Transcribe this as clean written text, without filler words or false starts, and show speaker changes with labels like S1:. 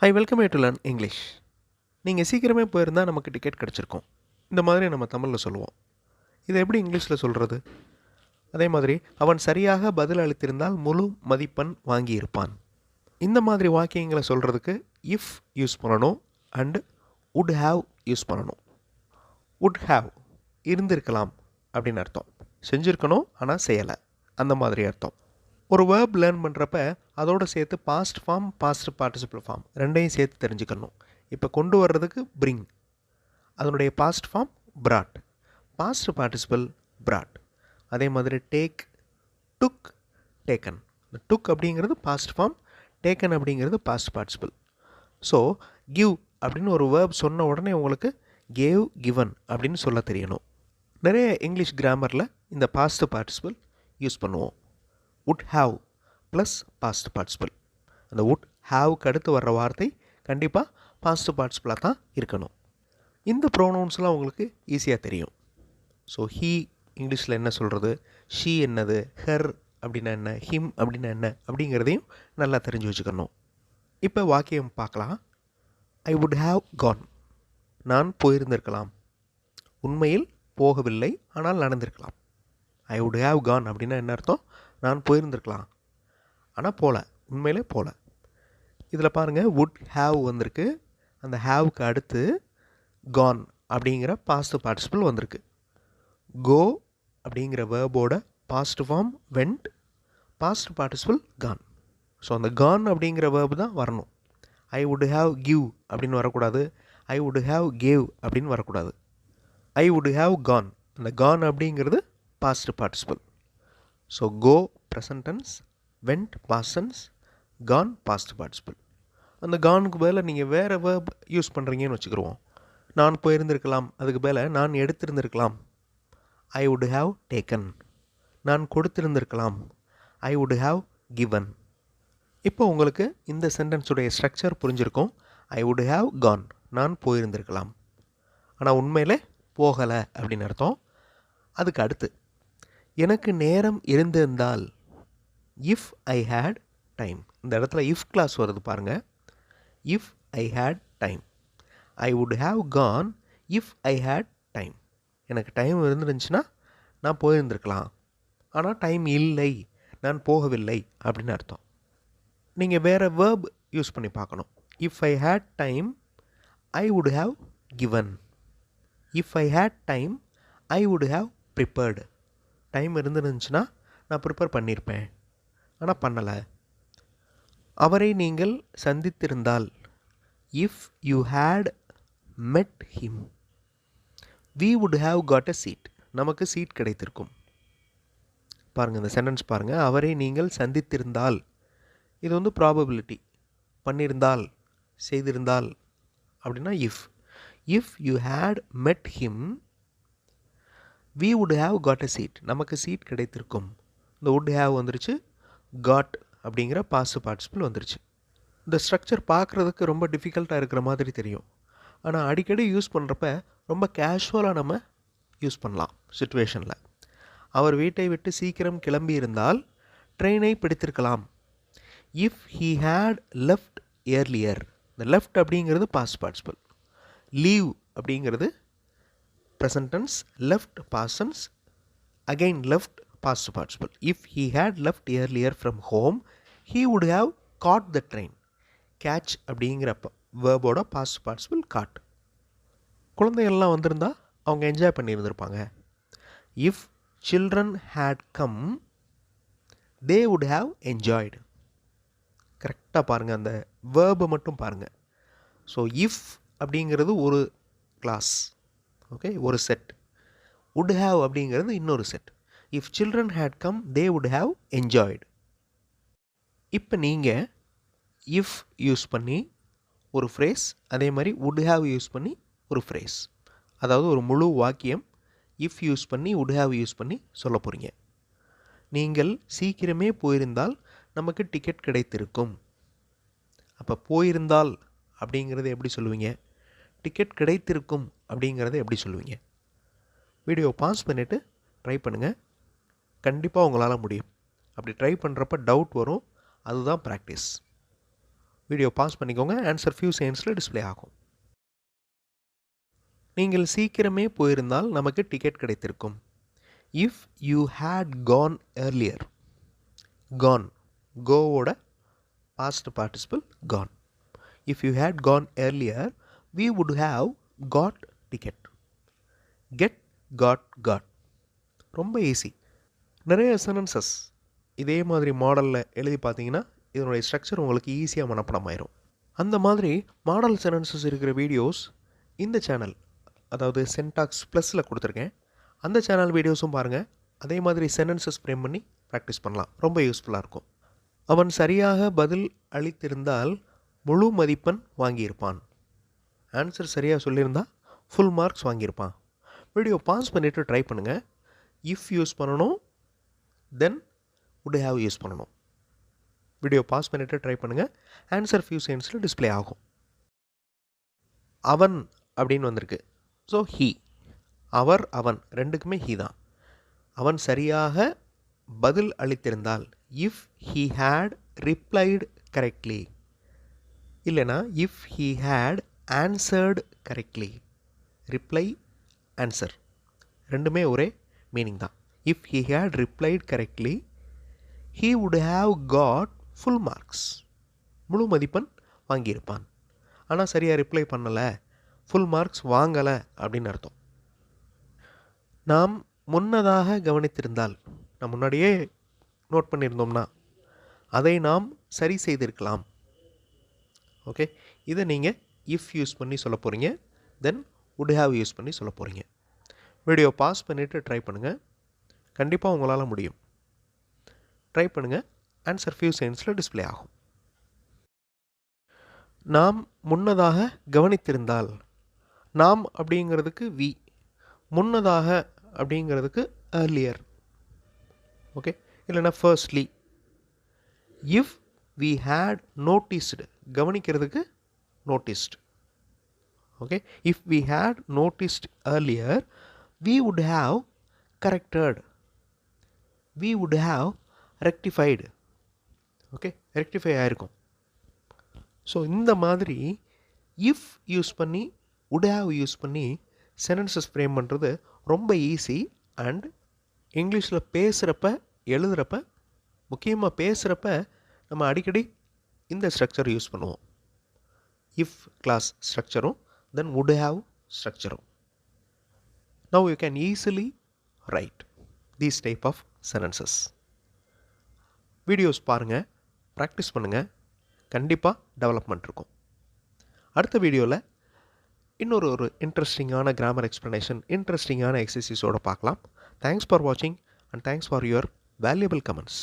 S1: Hi, welcome you to learn English. நீங்கள் சீக்கிரமே போயிருந்தால் நமக்கு டிக்கெட் கிடச்சிருக்கும். இந்த மாதிரி நம்ம தமிழில் சொல்லுவோம். இதை எப்படி இங்கிலீஷில் சொல்கிறது? அதே மாதிரி அவன் சரியாக பதில் அளித்திருந்தால் முழு மதிப்பெண் வாங்கியிருப்பான். இந்த மாதிரி வாக்கியங்களை சொல்கிறதுக்கு இஃப் யூஸ் பண்ணணும் அண்ட் would have யூஸ் பண்ணணும். would have இருந்திருக்கலாம் அப்படின்னு அர்த்தம். செஞ்சுருக்கணும் ஆனால் செய்யலை, அந்த மாதிரி அர்த்தம். ஒரு வேர்ப் லேர்ன் பண்ணுறப்ப அதோடு சேர்த்து past form past participle form ரெண்டையும் சேர்த்து தெரிஞ்சுக்கணும். இப்போ கொண்டு வர்றதுக்கு பிரிங், அதனுடைய past form brought, past participle brought. அதே மாதிரி டேக், டுக், டேக்கன். இந்த டுக் அப்படிங்கிறது பாஸ்ட் ஃபார்ம், டேக்கன் அப்படிங்கிறது பாஸ்ட் பார்ட்டிசிபிள். ஸோ கிவ் அப்படின்னு ஒரு வேர்ப் சொன்ன உடனே உங்களுக்கு கேவ், கிவன் அப்படின்னு சொல்ல தெரியணும். நிறைய இங்கிலீஷ் கிராமரில் இந்த பாஸ்ட் பார்ட்டிசிபிள் யூஸ் பண்ணுவோம். would have plus past participle. அந்த would haveக்கு அடுத்து வர்ற வார்த்தை கண்டிப்பாக பாஸ்ட் பார்ட்டிசிபிளாக தான் இருக்கணும். இந்த ப்ரோனவுன்ஸ்லாம் உங்களுக்கு ஈஸியாக தெரியும். ஸோ ஹீ இங்கிலீஷில் என்ன சொல்கிறது, ஷீ என்னது, ஹெர் அப்படின்னா என்ன, ஹிம் அப்படின்னா என்ன அப்படிங்கிறதையும் நல்லா தெரிஞ்சு வச்சுக்கணும். இப்போ வாக்கியம் பார்க்கலாம். ஐ would have gone, நான் போயிருந்திருக்கலாம். உண்மையில் போகவில்லை, ஆனால் நடந்திருக்கலாம். ஐ would have gone அப்படின்னா என்ன அர்த்தம்? நான் போயிருந்திருக்கலாம், ஆனால் போகல, உண்மையிலே போகல. இதில் பாருங்கள், would have வந்திருக்கு. அந்த ஹாவ்க்கு அடுத்து gone அப்படிங்கிற பாஸ்ட் பார்ட்டிசிபிள் வந்திருக்கு. go அப்படிங்கிற வேர்போட past form went, past participle gone. So அந்த gone அப்படிங்கிற வேர்பு தான் வரணும். ஐ would have give அப்படின்னு வரக்கூடாது, ஐ would have gave அப்படின்னு வரக்கூடாது. ஐ would have gone, அந்த gone அப்படிங்கிறது past participle. So go present tense, went past tense, gone past participle. அந்த கானுக்கு பதிலாக நீங்கள் வேறு வேர்ப் யூஸ் பண்ணுறீங்கன்னு வச்சுக்கிடுவோம். நான் போயிருந்திருக்கலாம், அதுக்கு பதிலாக நான் எடுத்திருந்திருக்கலாம். ஐ would have taken. நான் கொடுத்திருந்திருக்கலாம். ஐ would have given. இப்போ உங்களுக்கு இந்த சென்டென்ஸுடைய ஸ்ட்ரக்சர் புரிஞ்சிருக்கும். ஐ would have gone, நான் போயிருந்திருக்கலாம், ஆனால் உண்மையிலே போகலை அப்படின்னு அர்த்தம். அதுக்கு அடுத்து எனக்கு நேரம் இருந்திருந்தால், இஃப் ஐ ஹேட் டைம். இந்த இடத்துல இஃப் கிளாஸ் வருது பாருங்கள். If I had time, I would have gone if I had time. எனக்கு டைம் இருந்துருந்துச்சுன்னா நான் போயிருந்திருக்கலாம், ஆனால் டைம் இல்லை, நான் போகவில்லை அப்படின்னு அர்த்தம். நீங்கள் வேறு வேர்ப் யூஸ் பண்ணி பார்க்கணும். If I had time I would have given. If I had time I would have prepared. Time இருந்துருந்துச்சுன்னா நான் ப்ரிப்பேர் பண்ணியிருப்பேன், ஆனால் பண்ணலை. அவரை நீங்கள் சந்தித்திருந்தால், if you had met him we would have got a seat. நமக்கு சீட் கிடைத்திருக்கும். பாருங்கள், இந்த சென்டென்ஸ் பாருங்கள். அவரை நீங்கள் சந்தித்திருந்தால், இது வந்து ப்ராபபிலிட்டி. பண்ணியிருந்தால், செய்திருந்தால் அப்படின்னா if. If you had met him we would have got a seat. நமக்கு சீட் கிடைத்திருக்கும். இந்த would have வந்துருச்சு, got அப்படிங்கிற பாஸ்ட் பார்ட்டிசிபிள் வந்துருச்சு. இந்த ஸ்ட்ரக்சர் பார்க்குறதுக்கு ரொம்ப டிஃபிகல்ட்டாக இருக்கிற மாதிரி தெரியும், ஆனால் அடிக்கடி யூஸ் பண்ணுறப்ப ரொம்ப கேஷுவலாக நம்ம யூஸ் பண்ணலாம் சிச்சுவேஷனில். அவர் வீட்டை விட்டு சீக்கிரம் கிளம்பி இருந்தால் ட்ரெயினை பிடித்திருக்கலாம். If he had left earlier. இந்த லெஃப்ட் அப்படிங்கிறது பாஸ்ட் பார்ட்டிசிபிள். லீவ் அப்படிங்கிறது present tense, left past tense, again left past participle. If he had left earlier from home he would have caught the train. catch அப்படிங்கிற வேர்போட past participle caught. குழந்தைகள்லாம் வந்திருந்தால் அவங்க enjoy பண்ணியிருந்திருப்பாங்க. If children had come they would have enjoyed. கரெக்டாக பாருங்கள், அந்த வேர்பை மட்டும் பாருங்கள். ஸோ இஃப் அப்படிங்கிறது ஒரு கிளாஸ், ஓகே, ஒரு செட். would have அப்படிங்கிறது இன்னொரு set. If children had come they would have enjoyed. இப்போ நீங்கள் இஃப் யூஸ் பண்ணி ஒரு ஃப்ரேஸ், அதே மாதிரி would have யூஸ் பண்ணி ஒரு ஃப்ரேஸ், அதாவது ஒரு முழு வாக்கியம் இஃப் யூஸ் பண்ணி would have யூஸ் பண்ணி சொல்ல போகிறீங்க. நீங்கள் சீக்கிரமே போயிருந்தால் நமக்கு டிக்கெட் கிடைத்திருக்கும். அப்போ போயிருந்தால் அப்படிங்கிறது எப்படி சொல்லுவீங்க, டிக்கெட் கிடைத்திருக்கும் அப்படிங்கிறத எப்படி சொல்லுவீங்க? வீடியோ பாஸ் பண்ணிவிட்டு ட்ரை பண்ணுங்கள், கண்டிப்பாக உங்களால் முடியும். அப்படி ட்ரை பண்ணுறப்ப டவுட் வரும், அதுதான் ப்ராக்டிஸ். வீடியோ பாஸ் பண்ணிக்கோங்க. ஆன்சர் ஃபியூ செகண்ட்ஸில் டிஸ்ப்ளே ஆகும். நீங்கள் சீக்கிரமே போயிருந்தால் நமக்கு டிக்கெட் கிடைத்திருக்கும். If you had gone earlier. Gone, கோவோட past participle gone. If you had gone earlier, we would have got ticket. get, got. ரொம்ப ஈஸி. நிறைய சென்டென்சஸ் இதே மாதிரி மாடலில் எழுதி பார்த்தீங்கன்னா இதனுடைய ஸ்ட்ரக்சர் உங்களுக்கு ஈஸியாக மனப்படம் ஆயிரும். அந்த மாதிரி மாடல் சென்டென்சஸ் இருக்கிற வீடியோஸ் இந்த சேனல், அதாவது சென்டாக்ஸ் ப்ளஸில் கொடுத்துருக்கேன். அந்த சேனல் வீடியோஸும் பாருங்கள். அதே மாதிரி சென்டென்சஸ் ஃப்ரேம் பண்ணி ப்ராக்டிஸ் பண்ணலாம். ரொம்ப யூஸ்ஃபுல்லாக இருக்கும். அவன் சரியாக பதில் அளித்திருந்தால் முழு மதிப்பெண் வாங்கியிருப்பான். ஆன்சர் சரியாக சொல்லியிருந்தா ஃபுல் மார்க்ஸ் வாங்கியிருப்பான். வீடியோ பாஸ் பண்ணிவிட்டு ட்ரை பண்ணுங்கள். இஃப் யூஸ் பண்ணணும், தென் would have யூஸ் பண்ணணும். வீடியோ பாஸ் பண்ணிவிட்டு ட்ரை பண்ணுங்கள். ஆன்சர் ஃபியூ செகண்ட்ஸில் டிஸ்ப்ளே ஆகும். அவன் அப்படின்னு வந்திருக்கு. ஸோ ஹீ, அவர் அவன் ரெண்டுக்குமே ஹீ தான். அவன் சரியாக பதில் அளித்திருந்தால் if he had replied correctly, இல்லைனா if he had answered correctly. Reply, answer ரெண்டுமே ஒரே மீனிங் தான். If he had replied correctly he would have got full marks. முழு மதிப்பெண் வாங்கியிருப்பான். ஆனால் சரியாக ரிப்ளை பண்ணலை, ஃபுல் மார்க்ஸ் வாங்கலை அப்படின்னு அர்த்தம். நாம் முன்னதாக கவனித்திருந்தால், நாம் முன்னாடியே நோட் பண்ணியிருந்தோம்னா அதை நாம் சரி செய்திருக்கலாம். ஓகே, இதை நீங்கள் இஃப் யூஸ் பண்ணி சொல்ல போகிறீங்க, தென் would have யூஸ் பண்ணி சொல்ல போகிறீங்க. வீடியோ பாஸ் பண்ணிவிட்டு ட்ரை பண்ணுங்கள். கண்டிப்பாக உங்களால் முடியும். ட்ரை பண்ணுங்கள். ஆன்சர் ஃபியூ செகண்ட்ஸில் டிஸ்ப்ளே ஆகும். நாம் முன்னதாக கவனித்திருந்தால், நாம் அப்படிங்கிறதுக்கு வி, முன்னதாக அப்படிங்கிறதுக்கு earlier. ஓகே, இல்லைனா firstly. If we had noticed, கவனிக்கிறதுக்கு noticed. Okay, if we had noticed earlier, we would have corrected. we would have rectified. Okay, rectify ஆகிருக்கும். ஸோ இந்த மாதிரி இஃப் யூஸ் பண்ணி would have யூஸ் பண்ணி sentences frame பண்ணுறது ரொம்ப easy. And இங்கிலீஷில் பேசுகிறப்ப, எழுதுகிறப்ப, முக்கியமாக பேசுகிறப்ப நம்ம அடிக்கடி இந்த ஸ்ட்ரக்சர் யூஸ் பண்ணுவோம். இஃப் கிளாஸ் ஸ்ட்ரக்சரும் தென் would have ஸ்ட்ரக்சரும். Now you can easily write these type of sentences. Videos பாருங்கள், ப்ராக்டிஸ் பண்ணுங்கள். கண்டிப்பாக டெவலப்மெண்ட் இருக்கும். அடுத்த வீடியோவில் இன்னொரு இன்ட்ரெஸ்டிங்கான கிராமர் எக்ஸ்ப்ளனேஷன், இன்ட்ரெஸ்டிங்கான எக்ஸசைஸோடு பார்க்கலாம். தேங்க்ஸ் ஃபார் வாட்சிங் and thanks for your valuable comments.